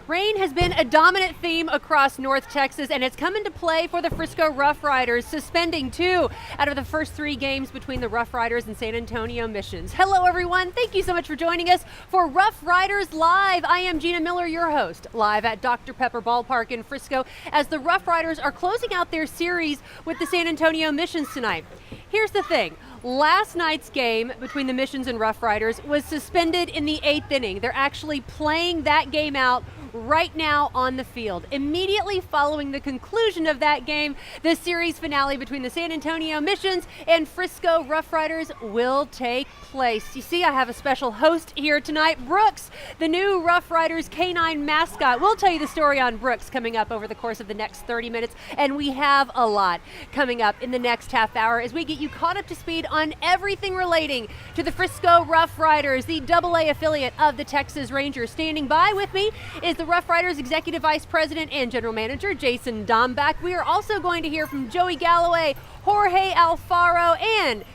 Rain has been a dominant theme across North Texas, and it's come into play for the Frisco RoughRiders, suspending 2 out of the first 3 games between the RoughRiders and San Antonio Missions. Hello, everyone. Thank you so much for joining us for RoughRiders Live. I am Gina Miller, your host, live at Dr. Pepper Ballpark in Frisco, as the RoughRiders are closing out their series with the San Antonio Missions tonight. Here's the thing. Last night's game between the Missions and RoughRiders was suspended in the 8th inning. They're actually playing that game out right now on the field. Immediately following the conclusion of that game, the series finale between the San Antonio Missions and Frisco RoughRiders will take place. You see, I have a special host here tonight, Brooks, the new RoughRiders canine mascot. We'll tell you the story on Brooks coming up over the course of the next 30 minutes, and we have a lot coming up in the next half hour as we get you caught up to speed on everything relating to the Frisco RoughRiders, the AA affiliate of the Texas Rangers. Standing by with me is the RoughRiders Executive Vice President and General Manager Jason Dambach. We are also going to hear from Joey Gallo, Jorge, Alfaro, and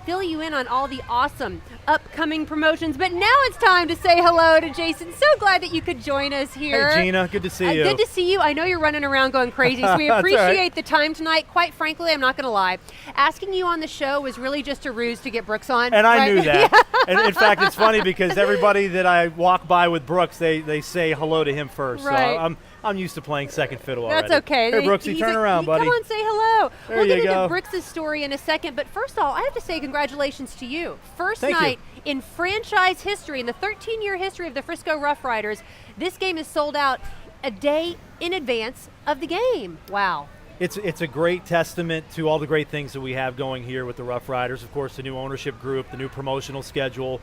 fill you in on all the awesome upcoming promotions. But now it's time to say hello to Jason. So glad that you could join us here. Hey, Gina, good to see you. Good to see you. I know you're running around going crazy, so we appreciate the time tonight. Quite frankly, I'm not going to lie. Asking you on the show was really just a ruse to get Brooks on. And I knew that. And in fact, it's funny because everybody that I walk by with Brooks, they say hello to him first. Right. So I'm used to playing second fiddle already. That's okay. Hey, Brooksy, turn around, buddy. Come on, say hello. There We'll you get into go. Brooks' story in a second, but first of all, I have to say congratulations to you. First Thank night in franchise history, in the 13-year history of the Frisco RoughRiders, this game is sold out a day in advance of the game. Wow. It's a great testament to all the great things that we have going here with the RoughRiders. Of course, the new ownership group, the new promotional schedule,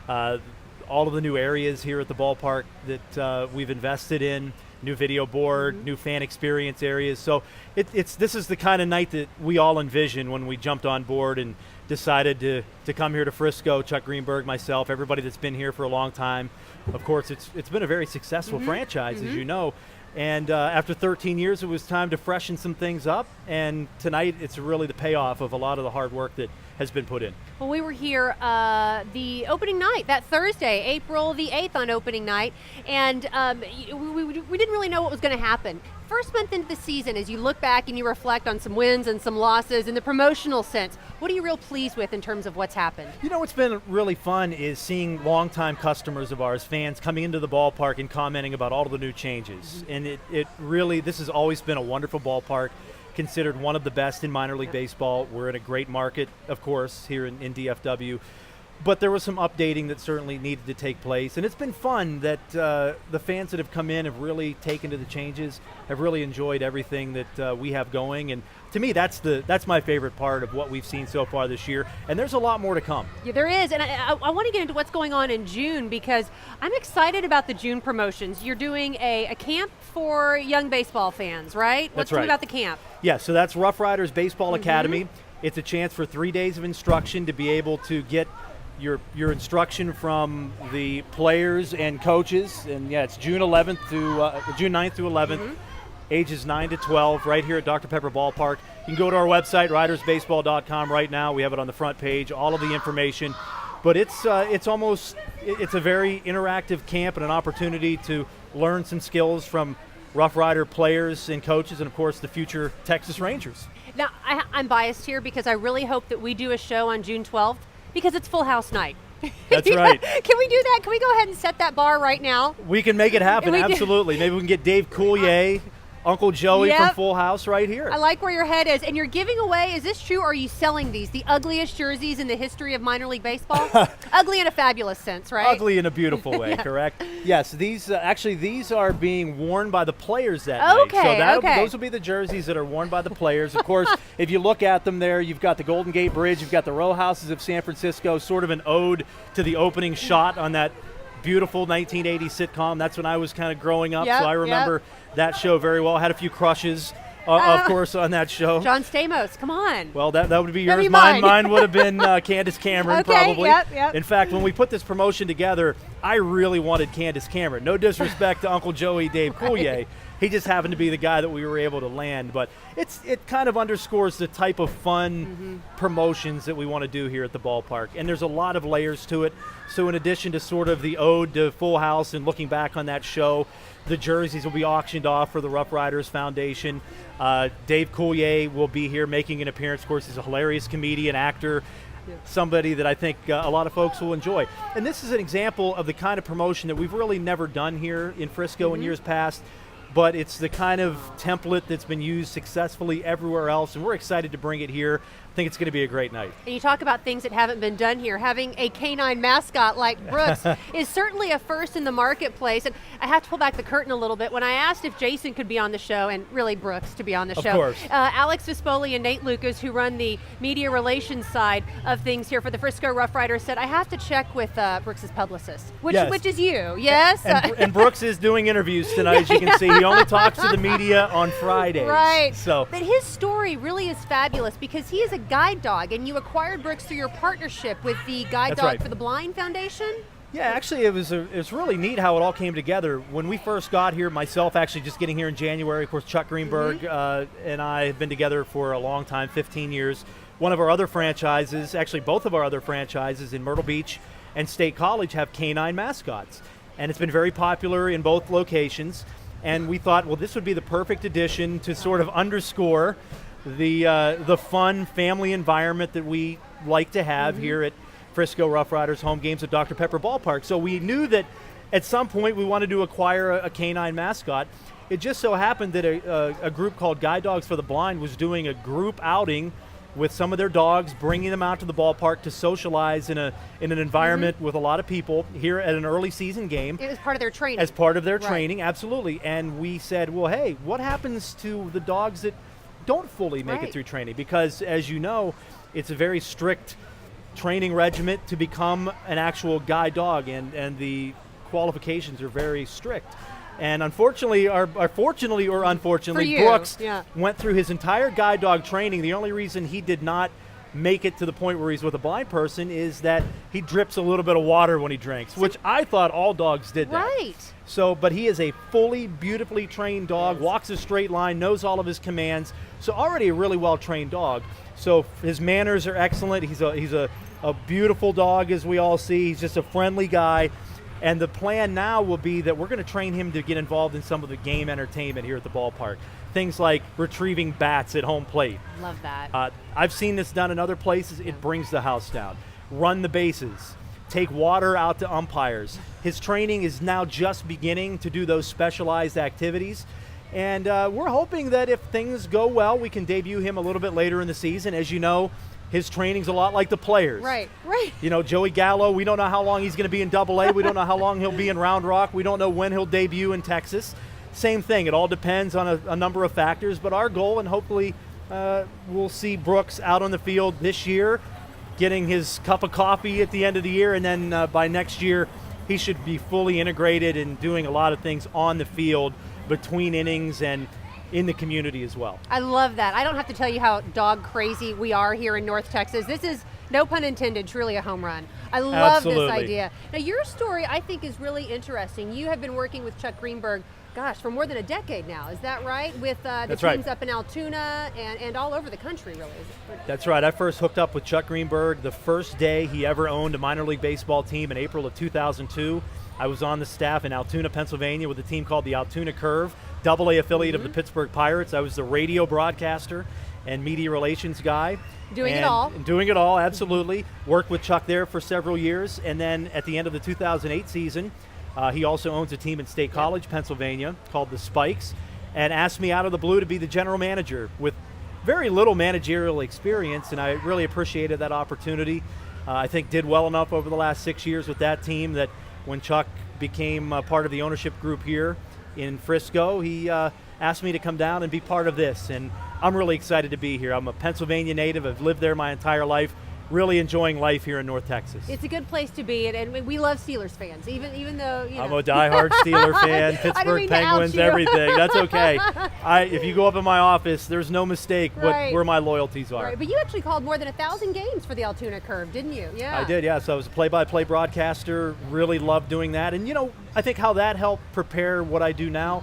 all of the new areas here at the ballpark that we've invested in. New video board, new fan experience areas. So this is the kind of night that we all envisioned when we jumped on board and decided to come here to Frisco. Chuck Greenberg, myself, everybody that's been here for a long time. Of course, it's been a very successful franchise, as you know. And after 13 years, it was time to freshen some things up. And tonight, it's really the payoff of a lot of the hard work that has been put in. Well, we were here the opening night, that Thursday, April the 8th on opening night, and we didn't really know what was going to happen. First month into the season, as you look back and you reflect on some wins and some losses in the promotional sense, what are you real pleased with in terms of what's happened? You know what's been really fun is seeing longtime customers of ours, fans, coming into the ballpark and commenting about all of the new changes. And it really, this has always been a wonderful ballpark, considered one of the best in minor league baseball. We're in a great market, of course, here in DFW. But there was some updating that certainly needed to take place. And it's been fun that the fans that have come in have really taken to the changes, have really enjoyed everything that we have going. And to me, that's my favorite part of what we've seen so far this year. And there's a lot more to come. Yeah, there is. And I want to get into what's going on in June because I'm excited about the June promotions. You're doing a camp for young baseball fans, right? That's What's right. about the camp? Yeah, so that's RoughRiders Baseball Academy. It's a chance for 3 days of instruction to be able to get your instruction from the players and coaches. And yeah, it's June 9th through 11th, ages 9 to 12, right here at Dr. Pepper Ballpark. You can go to our website, ridersbaseball.com right now. We have it on the front page, all of the information. But it's a very interactive camp and an opportunity to learn some skills from RoughRider players and coaches, and of course the future Texas Rangers. Now, I'm biased here because I really hope that we do a show on June 12th because it's Full House night. That's right. Can we do that? Can we go ahead and set that bar right now? We can make it happen, absolutely. Maybe we can get Dave Coulier, Uncle Joey from Full House right here. I like where your head is. And you're giving away, is this true, or are you selling these, the ugliest jerseys in the history of minor league baseball? Ugly in a fabulous sense, right? Ugly in a beautiful way, correct? Yes, these are being worn by the players that night. So those will be the jerseys that are worn by the players. Of course, if you look at them there, you've got the Golden Gate Bridge, you've got the row houses of San Francisco, sort of an ode to the opening shot on that beautiful 1980 sitcom. That's when I was kind of growing up, so I remember that show very well. I had a few crushes of course, on that show. John Stamos, come on. Well, that would be That'd yours. be mine. Mine would have been Candace Cameron, Okay, probably. yep. In fact, when we put this promotion together, I really wanted Candace Cameron. No disrespect to Uncle Joey Dave Coulier. He just happened to be the guy that we were able to land. But it kind of underscores the type of fun promotions that we want to do here at the ballpark. And there's a lot of layers to it. So in addition to sort of the ode to Full House and looking back on that show, the jerseys will be auctioned off for the RoughRiders Foundation. Dave Coulier will be here making an appearance. Of course, he's a hilarious comedian, actor, somebody that I think a lot of folks will enjoy. And this is an example of the kind of promotion that we've really never done here in Frisco in years past, but it's the kind of template that's been used successfully everywhere else, and we're excited to bring it here. I think it's going to be a great night. And you talk about things that haven't been done here. Having a canine mascot like Brooks is certainly a first in the marketplace. And I have to pull back the curtain a little bit. When I asked if Jason could be on the show, and really Brooks to be on the show, of course. Alex Vespoli and Nate Lucas, who run the media relations side of things here for the Frisco RoughRiders, said, I have to check with Brooks's publicist, which is you, yes? And Brooks is doing interviews tonight, as you can see. He only talks to the media on Fridays. Right. So. But his story really is fabulous because he is a guide dog, and you acquired Brooks through your partnership with the Guide Dog for the Blind Foundation? Yeah, actually, it's really neat how it all came together. When we first got here, myself actually just getting here in January, of course, Chuck Greenberg and I have been together for a long time, 15 years. One of our other franchises, actually both of our other franchises in Myrtle Beach and State College have canine mascots. And it's been very popular in both locations. And we thought, well, this would be the perfect addition to sort of underscore the fun family environment that we like to have here at Frisco RoughRiders home games at Dr. Pepper Ballpark. So we knew that at some point we wanted to acquire a canine mascot. It just so happened that a group called Guide Dogs for the Blind was doing a group outing with some of their dogs, bringing them out to the ballpark to socialize in an environment with a lot of people here at an early season game. It was part of their training. As part of their training, absolutely. And we said, well, hey, what happens to the dogs that don't fully make it through training? Because, as you know, it's a very strict training regimen to become an actual guide dog, and the qualifications are very strict. And unfortunately, fortunately or unfortunately, Brooks went through his entire guide dog training. The only reason he did not make it to the point where he's with a blind person is that he drips a little bit of water when he drinks, which I thought all dogs did that. Right. So, but he is a fully, beautifully trained dog, walks a straight line, knows all of his commands, so already a really well-trained dog. So his manners are excellent. He's a beautiful dog, as we all see. He's just a friendly guy. And the plan now will be that we're going to train him to get involved in some of the game entertainment here at the ballpark. Things like retrieving bats at home plate. Love that. I've seen this done in other places. It brings the house down. Run the bases. Take water out to umpires. His training is now just beginning to do those specialized activities. And we're hoping that if things go well, we can debut him a little bit later in the season. As you know, his training's a lot like the players. Right. You know, Joey Gallo, we don't know how long he's going to be in Double-A. We don't know how long he'll be in Round Rock. We don't know when he'll debut in Texas. Same thing. It all depends on a number of factors. But our goal, and hopefully we'll see Brooks out on the field this year, getting his cup of coffee at the end of the year. And then by next year, he should be fully integrated and doing a lot of things on the field between innings and in the community as well. I love that. I don't have to tell you how dog crazy we are here in North Texas. This is, no pun intended, truly a home run. I love this idea. Now, your story, I think, is really interesting. You have been working with Chuck Greenberg, for more than a decade now. Is that right? With the teams up in Altoona and all over the country, really. That's right. I first hooked up with Chuck Greenberg the first day he ever owned a minor league baseball team in April of 2002. I was on the staff in Altoona, Pennsylvania with a team called the Altoona Curve, Double-A affiliate of the Pittsburgh Pirates. I was the radio broadcaster and media relations guy. Doing it all, absolutely. Worked with Chuck there for several years. And then at the end of the 2008 season, he also owns a team in State College, Pennsylvania, called the Spikes, and asked me out of the blue to be the general manager with very little managerial experience, and I really appreciated that opportunity. I think did well enough over the last 6 years with that team that when Chuck became part of the ownership group here in Frisco, he asked me to come down and be part of this, and I'm really excited to be here. I'm a Pennsylvania native. I've lived there my entire life. really enjoying life here in North Texas. It's a good place to be, and we love Steelers fans, even though, you know. I'm a diehard Steeler fan, Pittsburgh Penguins, everything. That's okay. If you go up in my office, there's no mistake where my loyalties are. Right, but you actually called more than 1,000 games for the Altoona Curve, didn't you? Yeah. I did, yeah. So I was a play-by-play broadcaster, really loved doing that. And, I think how that helped prepare what I do now,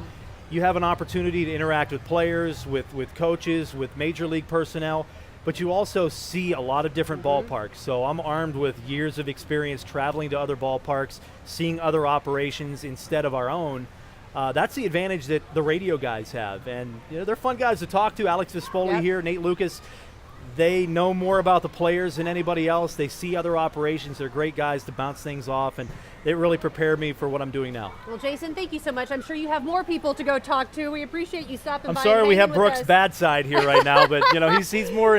you have an opportunity to interact with players, with coaches, with major league personnel, but you also see a lot of different ballparks. So I'm armed with years of experience traveling to other ballparks, seeing other operations instead of our own. That's the advantage that the radio guys have. And they're fun guys to talk to. Alex Vespoli here, Nate Lucas. They know more about the players than anybody else. They see other operations. They're great guys to bounce things off, and it really prepared me for what I'm doing now. Well, Jason, thank you so much. I'm sure you have more people to go talk to. We appreciate you stopping by. I'm sorry we have Brooks' bad side here right now, but he's more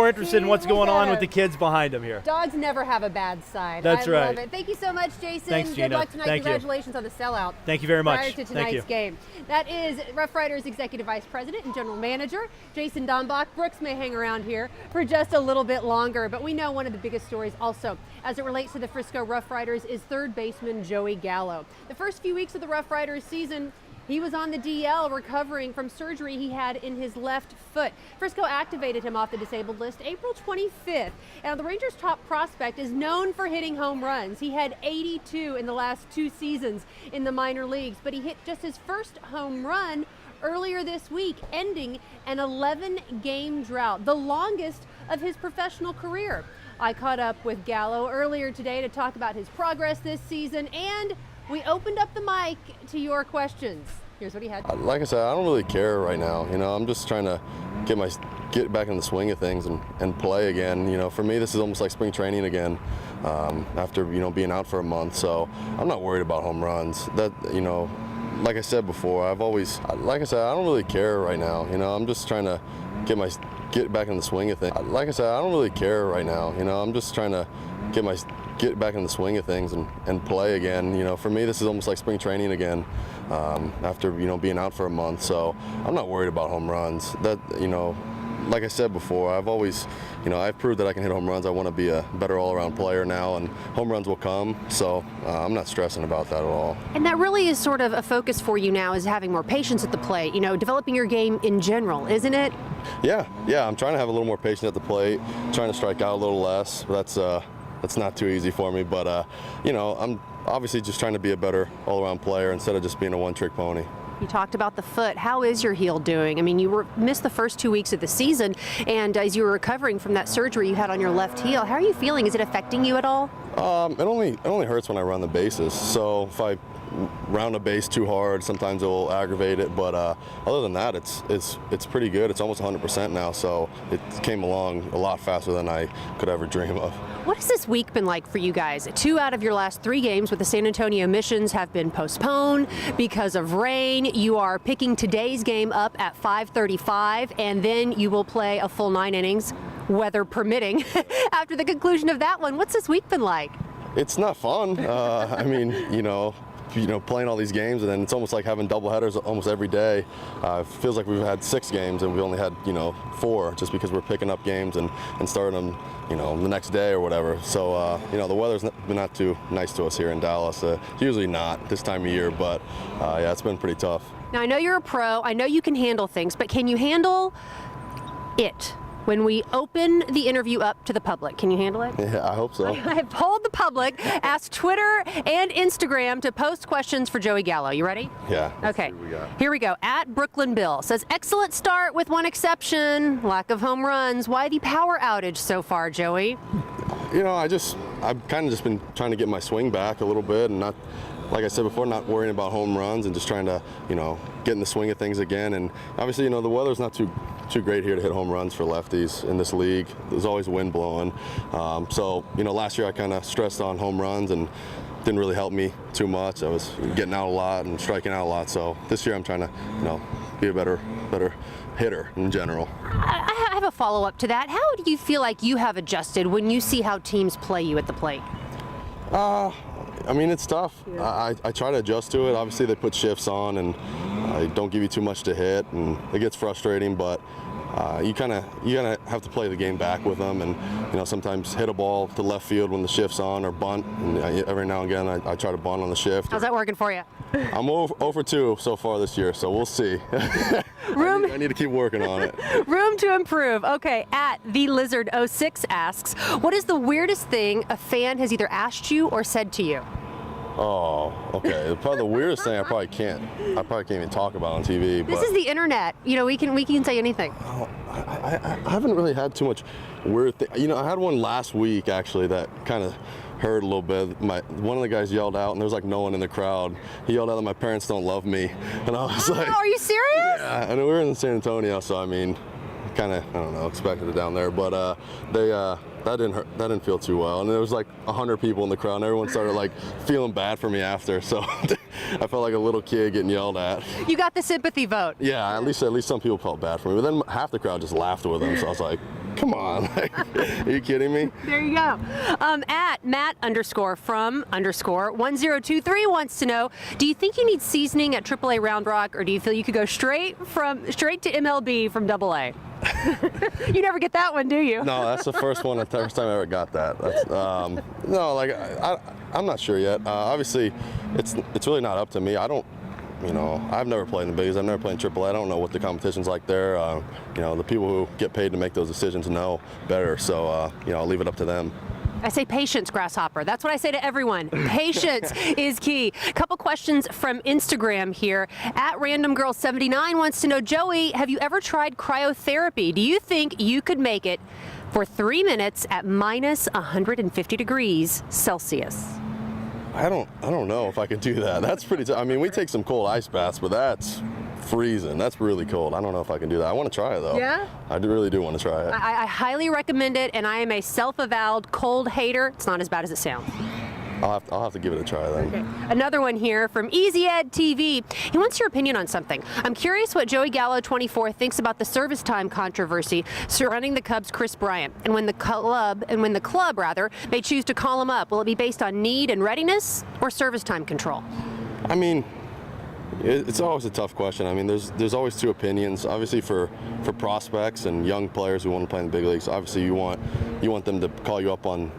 interested in what's going on with the kids behind him here. Dogs never have a bad side. That's right. I love it. Thank you so much, Jason. Thanks, Gina. Good luck tonight. Thank Congratulations on the sellout. Thank you very much. Prior to tonight's game. That is RoughRiders Executive Vice President and General Manager Jason Dambach. Brooks may hang around here for just a little bit longer, but we know one of the biggest stories also as it relates to the Frisco RoughRiders is third baseman Joey Gallo. The first few weeks of the RoughRiders season, he was on the DL recovering from surgery he had in his left foot. Frisco activated him off the disabled list April 25th. And the Rangers' top prospect is known for hitting home runs. He had 82 in the last 2 seasons in the minor leagues, but he hit just his first home run earlier this week, ending an 11-game drought, the longest of his professional career. I caught up with Gallo earlier today to talk about his progress this season, and we opened up the mic to your questions. Here's what he had. Like I said, I don't really care right now. I'm just trying to get back in the swing of things and play again. For me, this is almost like spring training again after being out for a month. So I'm not worried about home runs. Like I said before, I don't really care right now. I'm just trying to get back in the swing of things. Like I said, I don't really care right now. I'm just trying to get back in the swing of things and play again. For me, this is almost like spring training again after being out for a month. So I'm not worried about home runs. Like I said before, I've proved that I can hit home runs. I want to be a better all-around player now, and home runs will come. So I'm not stressing about that at all. And that really is sort of a focus for you now, is having more patience at the plate. Developing your game in general, isn't it? Yeah. I'm trying to have a little more patience at the plate, trying to strike out a little less. That's not too easy for me, but I'm obviously just trying to be a better all-around player instead of just being a one-trick pony. You talked about the foot. How is your heel doing? I mean, you missed the first 2 weeks of the season, and as you were recovering from that surgery you had on your left heel, how are you feeling? Is it affecting you at all? It only hurts when I run the bases. So if I round a base too hard, sometimes it will aggravate it. But other than that, it's pretty good. It's almost 100% now, so it came along a lot faster than I could ever dream of. What has this week been like for you guys? 2 out of your last 3 games with the San Antonio Missions have been postponed because of rain. You are picking today's game up at 5:35, and then you will play a full 9 innings, weather permitting, after the conclusion of that one. What's this week been like? It's not fun. Playing all these games, and then it's almost like having double headers almost every day. It feels like we've had 6 games and we only had 4, just because we're picking up games and starting them the next day or whatever. So the weather's been not too nice to us here in Dallas. Usually not this time of year, but yeah, it's been pretty tough. Now, I know you're a pro, I know you can handle things, but can you handle it when we open the interview up to the public? Can you handle it? Yeah, I hope so. I have told the public, ask Twitter and Instagram to post questions for Joey Gallo. You ready? Yeah. Okay. Here we go. At Brooklyn Bill says, excellent start with one exception, lack of home runs. Why the power outage so far, Joey? I've kind of just been trying to get my swing back a little bit, and not, like I said before, not worrying about home runs and just trying to, get in the swing of things again. And obviously, the weather's not too great here to hit home runs for lefties in this league. There's always wind blowing. So, last year I kind of stressed on home runs and didn't really help me too much. I was getting out a lot and striking out a lot. So this year I'm trying to, be a better hitter in general. I have a follow-up to that. How do you feel like you have adjusted when you see how teams play you at the plate? It's tough. Yeah. I try to adjust to it. Obviously, they put shifts on and don't give you too much to hit, and it gets frustrating, but you kind of have to play the game back with them, and sometimes hit a ball to left field when the shift's on, or bunt. And every now and again, I try to bunt on the shift. How's that working for you? I'm 0 for 2 so far this year, so we'll see. I need to keep working on it. Room to improve. Okay, at TheLizard06 asks, what is the weirdest thing a fan has either asked you or said to you? Oh, okay. Probably the weirdest thing I probably can't even talk about on TV. This is the internet. We can say anything. Oh, I haven't really had too much weird thing. I had one last week actually that kind of hurt a little bit. One of the guys yelled out, and there was like no one in the crowd. He yelled out that my parents don't love me, and I was like, "Are you serious?" Yeah, and we were in San Antonio, so I mean, kind of, I don't know, expected it down there, but that didn't hurt. That didn't feel too well, and there was like 100 people in the crowd, and everyone started like feeling bad for me after. So I felt like a little kid getting yelled at. You got the sympathy vote. Yeah, at least some people felt bad for me, but then half the crowd just laughed with him. So I was like, come on, are you kidding me? There you go. At Matt_from_1023 wants to know, do you think you need seasoning at AAA Round Rock, or do you feel you could go straight to MLB from AA? You never get that one, do you? No, that's the first time I ever got that. That's, no, like I'm not sure yet. Obviously, it's really not up to me. I don't. I've never played in the bigs. I've never played in AAA. I don't know what the competition's like there. The people who get paid to make those decisions know better. So, I'll leave it up to them. I say patience, Grasshopper. That's what I say to everyone. Patience is key. A couple questions from Instagram here. At RandomGirl79 wants to know, Joey, have you ever tried cryotherapy? Do you think you could make it for 3 minutes at minus 150 degrees Celsius? I don't know if I could do that. That's pretty tough. I mean, we take some cold ice baths, but that's freezing. That's really cold. I don't know if I can do that. I want to try it though. Yeah? I really do want to try it. I highly recommend it, and I am a self-avowed cold hater. It's not as bad as it sounds. I'll have to give it a try then. Okay. Another one here from Easy Ed TV. He wants your opinion on something. I'm curious what Joey Gallo 24 thinks about the service time controversy surrounding the Cubs' Chris Bryant, and when the club may choose to call him up. Will it be based on need and readiness, or service time control? I mean, it's always a tough question. I mean, there's always two opinions. Obviously, for prospects and young players who want to play in the big leagues, obviously you want them to call you up on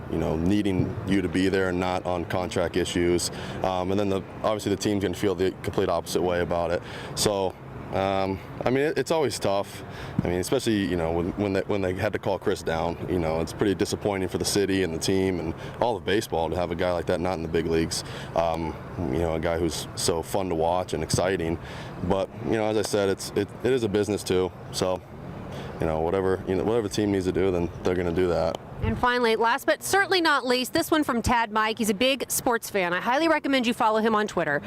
needing you to be there and not on contract issues. And then obviously the team's going to feel the complete opposite way about it. So. I mean, it's always tough. I mean, especially when they had to call Chris down. It's pretty disappointing for the city and the team and all of baseball to have a guy like that not in the big leagues. A guy who's so fun to watch and exciting. But as I said, it is a business too. So whatever the team needs to do, then they're going to do that. And finally, last but certainly not least, this one from Tad Mike. He's a big sports fan. I highly recommend you follow him on Twitter.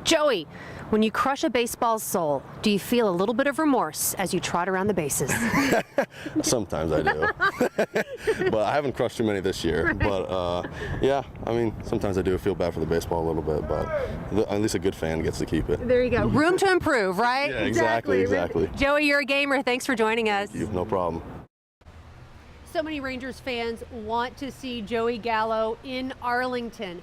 Joey, when you crush a baseball's soul, do you feel a little bit of remorse as you trot around the bases? Sometimes I do. But I haven't crushed too many this year. But yeah, I mean, sometimes I do feel bad for the baseball a little bit, but at least a good fan gets to keep it. There you go. Room to improve, right? Yeah, exactly. Joey, you're a gamer. Thanks for joining us. Thank you. No problem. So many Rangers fans want to see Joey Gallo in Arlington.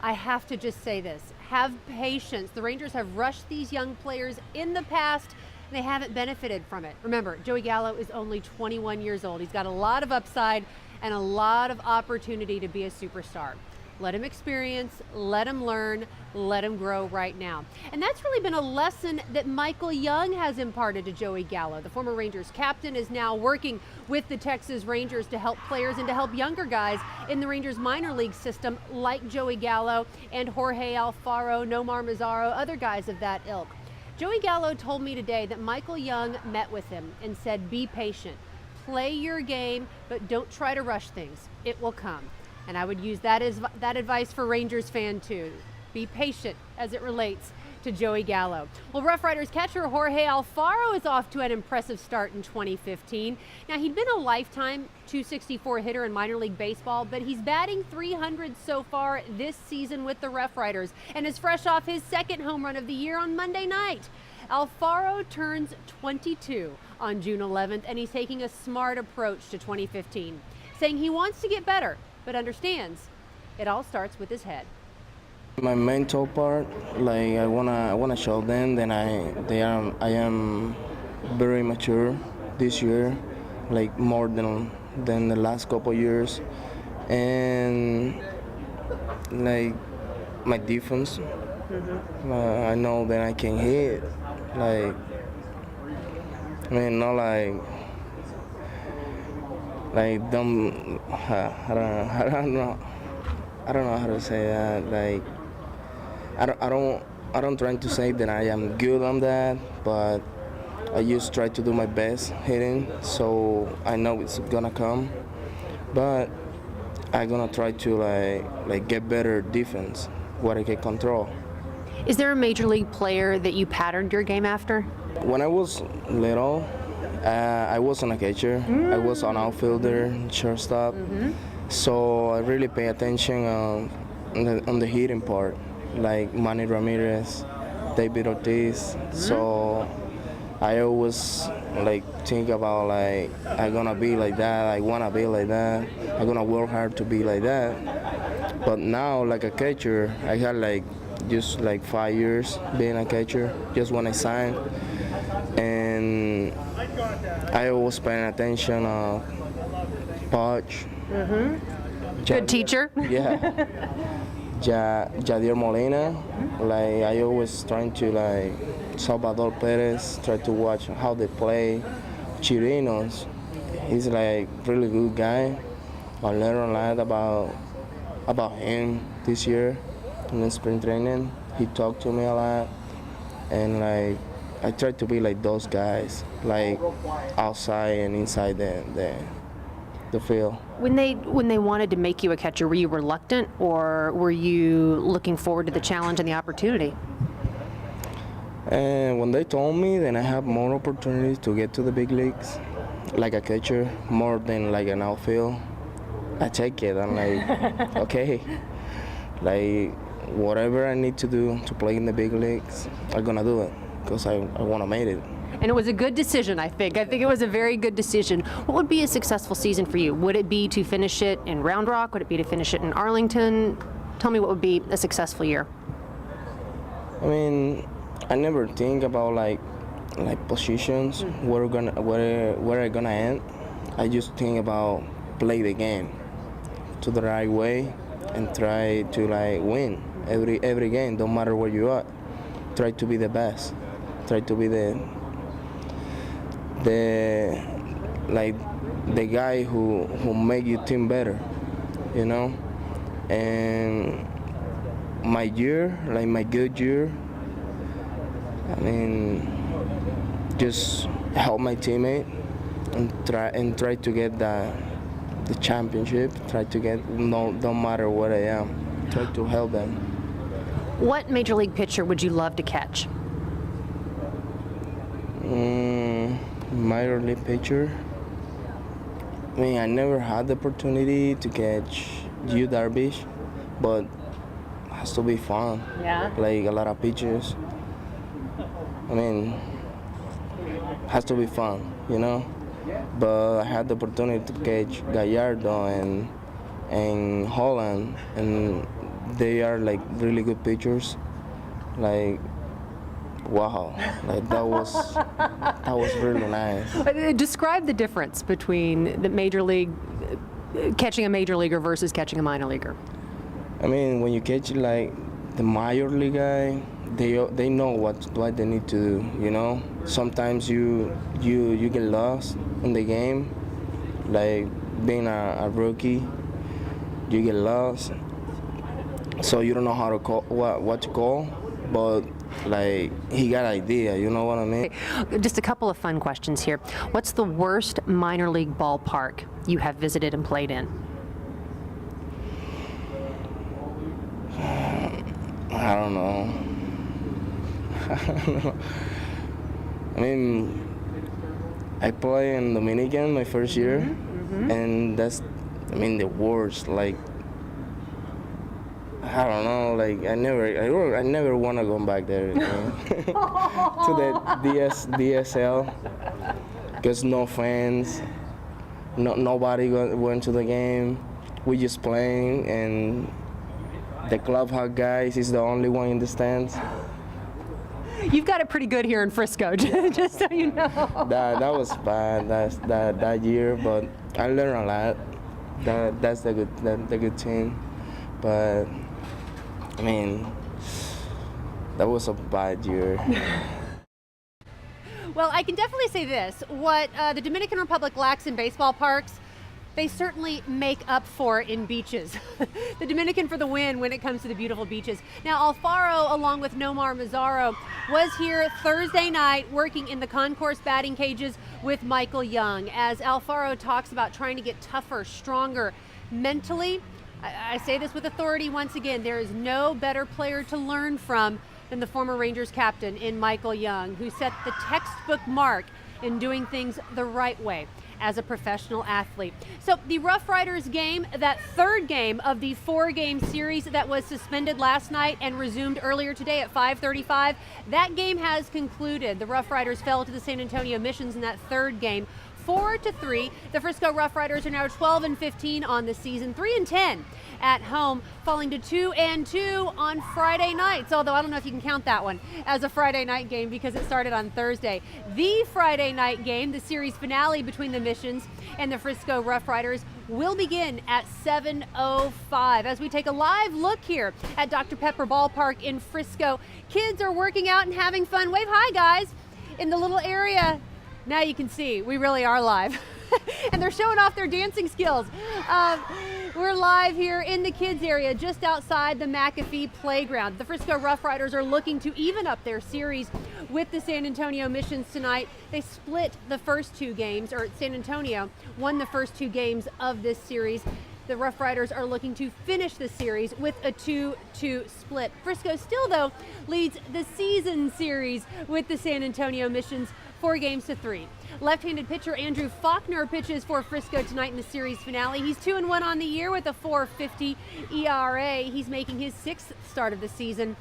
I have to just say this. Have patience. The Rangers have rushed these young players in the past, and they haven't benefited from it. Remember, Joey Gallo is only 21 years old. He's got a lot of upside and a lot of opportunity to be a superstar. Let him experience, let him learn, let him grow right now. And that's really been a lesson that Michael Young has imparted to Joey Gallo. The former Rangers captain is now working with the Texas Rangers to help players and to help younger guys in the Rangers minor league system like Joey Gallo and Jorge Alfaro, Nomar Mazaro, other guys of that ilk. Joey Gallo told me today that Michael Young met with him and said, be patient, play your game, but don't try to rush things. It will come. And I would use that advice for Rangers fan too. Be patient as it relates to Joey Gallo. Well, RoughRiders catcher Jorge Alfaro is off to an impressive start in 2015. Now, he'd been a lifetime .264 hitter in minor league baseball, but he's batting .300 so far this season with the RoughRiders and is fresh off his second home run of the year on Monday night. Alfaro turns 22 on June 11th, and he's taking a smart approach to 2015, saying he wants to get better, but understands it all starts with his head. My mental part, like I wanna show them that I am very mature this year, like more than the last couple years, and like my defense. I know that I can hit. Like, I mean, not like dumb. I don't know how to say that. Like, I don't try to say that I am good on that, but I just try to do my best hitting, so I know it's gonna come. But I'm gonna try to like get better defense, what I can control. Is there a major league player that you patterned your game after? When I was little, I wasn't a catcher. I was an outfielder, shortstop. So I really pay attention on the hitting part, like Manny Ramirez, David Ortiz. So I always like think about like I'm gonna be like that. I wanna be like that. I'm gonna work hard to be like that. But now, like a catcher, I had like just like 5 years being a catcher, just when I signed, and I always paying attention on Podge. Good teacher. Yeah. Jadier Molina, like I always trying to like Salvador Perez, try to watch how they play. Chirinos, he's like really good guy. I learned a lot about him this year in the spring training. He talked to me a lot, and like I try to be like those guys, like outside and inside the field. When they wanted to make you a catcher, were you reluctant, or were you looking forward to the challenge and the opportunity? And when they told me that I have more opportunities to get to the big leagues, like a catcher, more than like an outfield, I take it. I'm like, okay, like whatever I need to do to play in the big leagues, I'm gonna do it because I want to make it. And it was a good decision, I think. I think it was a very good decision. What would be a successful season for you? Would it be to finish it in Round Rock? Would it be to finish it in Arlington? Tell me what would be a successful year. I mean, I never think about like positions where I gonna end. I just think about play the game to the right way and try to like win every game, don't matter where you are. Try to be the best. Try to be the guy who make your team better, you know. And my good year, I mean, just help my teammate and try to get the championship. Try to get don't matter where I am. Try to help them. What major league pitcher would you love to catch? Minor league pitcher. I mean, I never had the opportunity to catch Yu Darvish, but it has to be fun. Yeah. Like a lot of pitchers. I mean, has to be fun, you know. But I had the opportunity to catch Gallardo and Holland, and they are like really good pitchers. Like, wow, like that was really nice. Describe the difference between the major league, catching a major leaguer versus catching a minor leaguer. I mean, when you catch like the major league guy, they know what they need to do. You know, sometimes you get lost in the game, like being a rookie, you get lost, so you don't know how to call what to call, but like he got idea, you know what I mean? Just a couple of fun questions here. What's the worst minor league ballpark you have visited and played in? I don't know. I mean, I play in Dominican my first year, and that's, I mean, the worst. Like, I don't know. Like, I never want to go back there again. To the DSL, because no fans, nobody went to the game. We just playing, and the clubhouse guys is the only one in the stands. You've got it pretty good here in Frisco, just so you know. That was bad that year, but I learned a lot. That's the good team, but I mean that was a bad year. Well, I can definitely say this: what the Dominican Republic lacks in baseball parks, they certainly make up for in beaches. The Dominican for the win when it comes to the beautiful beaches. Now, Alfaro, along with Nomar Mazzaro, was here Thursday night working in the concourse batting cages with Michael Young. As Alfaro talks about trying to get tougher, stronger mentally, I say this with authority once again, there is no better player to learn from than the former Rangers captain in Michael Young, who set the textbook mark in doing things the right way as a professional athlete. So the RoughRiders game, that third game of the 4-game series that was suspended last night and resumed earlier today at 5:35, that game has concluded. The RoughRiders fell to the San Antonio Missions in that third game, 4-3. The Frisco RoughRiders are now 12-15 on the season, 3-10 at home, falling to 2-2 on Friday nights. Although I don't know if you can count that one as a Friday night game because it started on Thursday. The Friday night game, the series finale between the Missions and the Frisco RoughRiders, will begin at 7:05 as we take a live look here at Dr. Pepper Ballpark in Frisco. Kids are working out and having fun. Wave hi, guys, in the little area. Now you can see we really are live. And they're showing off their dancing skills. We're live here in the kids area just outside the McAfee playground. The Frisco RoughRiders are looking to even up their series with the San Antonio Missions tonight. They split the first 2 games, or San Antonio won the first 2 games of this series. The RoughRiders are looking to finish the series with a 2-2 split. Frisco still, though, leads the season series with the San Antonio Missions 4-3. Left-handed pitcher Andrew Faulkner pitches for Frisco tonight in the series finale. He's 2-1 on the year with a 4.50 ERA. He's making his 6th start of the season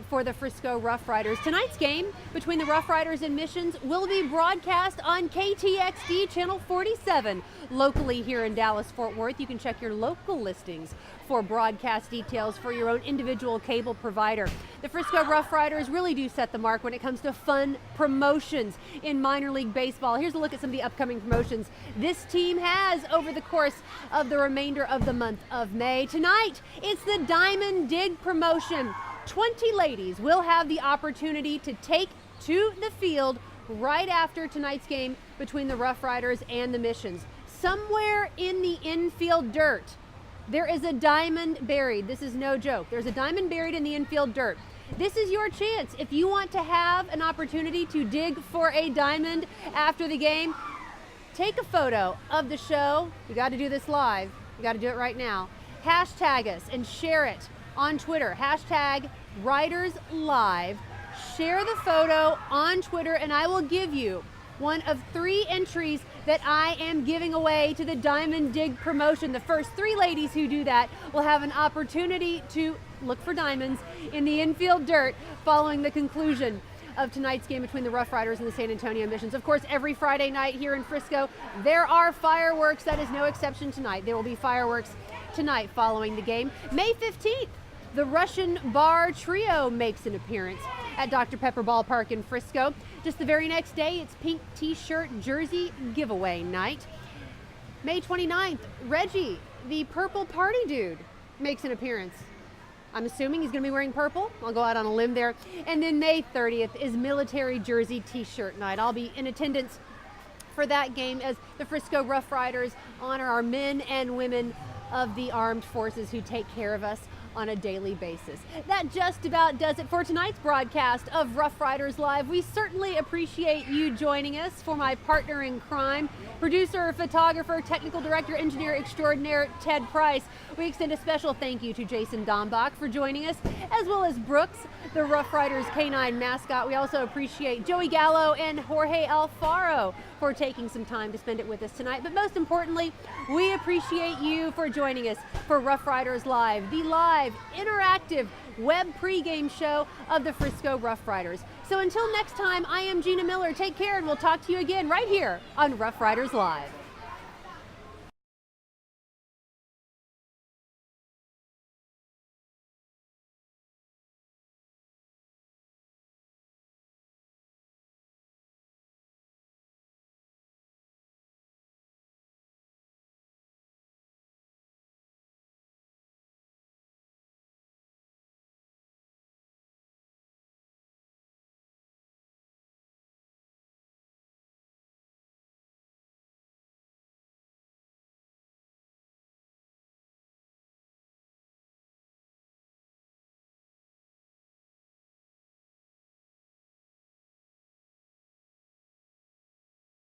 for the Frisco RoughRiders. Tonight's game between the RoughRiders and Missions will be broadcast on KTXD Channel 47 locally here in Dallas-Fort Worth. You can check your local listings for broadcast details for your own individual cable provider. The Frisco RoughRiders really do set the mark when it comes to fun promotions in minor league baseball. Here's a look at some of the upcoming promotions this team has over the course of the remainder of the month of May. Tonight, it's the Diamond Dig promotion. 20 ladies will have the opportunity to take to the field right after tonight's game between the RoughRiders and the Missions. Somewhere in the infield dirt, there is a diamond buried. This is no joke. There's a diamond buried in the infield dirt. This is your chance. If you want to have an opportunity to dig for a diamond after the game, take a photo of the show. You got to do this live. You got to do it right now. Hashtag us and share it on Twitter. Hashtag Riders Live. Share the photo on Twitter and I will give you one of 3 entries that I am giving away to the Diamond Dig promotion. The first 3 ladies who do that will have an opportunity to look for diamonds in the infield dirt following the conclusion of tonight's game between the RoughRiders and the San Antonio Missions. Of course, every Friday night here in Frisco, there are fireworks. That is no exception tonight. There will be fireworks tonight following the game. May 15th, the Russian Bar Trio makes an appearance at Dr. Pepper Ballpark in Frisco. Just the very next day, it's pink t-shirt jersey giveaway night. May 29th, Reggie, the purple party dude, makes an appearance. I'm assuming he's going to be wearing purple. I'll go out on a limb there. And then May 30th is military jersey t-shirt night. I'll be in attendance for that game as the Frisco RoughRiders honor our men and women of the armed forces who take care of us on a daily basis. That just about does it for tonight's broadcast of RoughRiders Live. We certainly appreciate you joining us. For my partner in crime, producer, photographer, technical director, engineer extraordinaire Ted Price, we extend a special thank you to Jason Dambach for joining us, as well as Brooks, the RoughRiders K9 mascot. We also appreciate Joey Gallo and Jorge Alfaro for taking some time to spend it with us tonight. But most importantly, we appreciate you for joining us for RoughRiders Live, the live, interactive web pregame show of the Frisco RoughRiders. So until next time, I am Gina Miller. Take care, and we'll talk to you again right here on RoughRiders Live.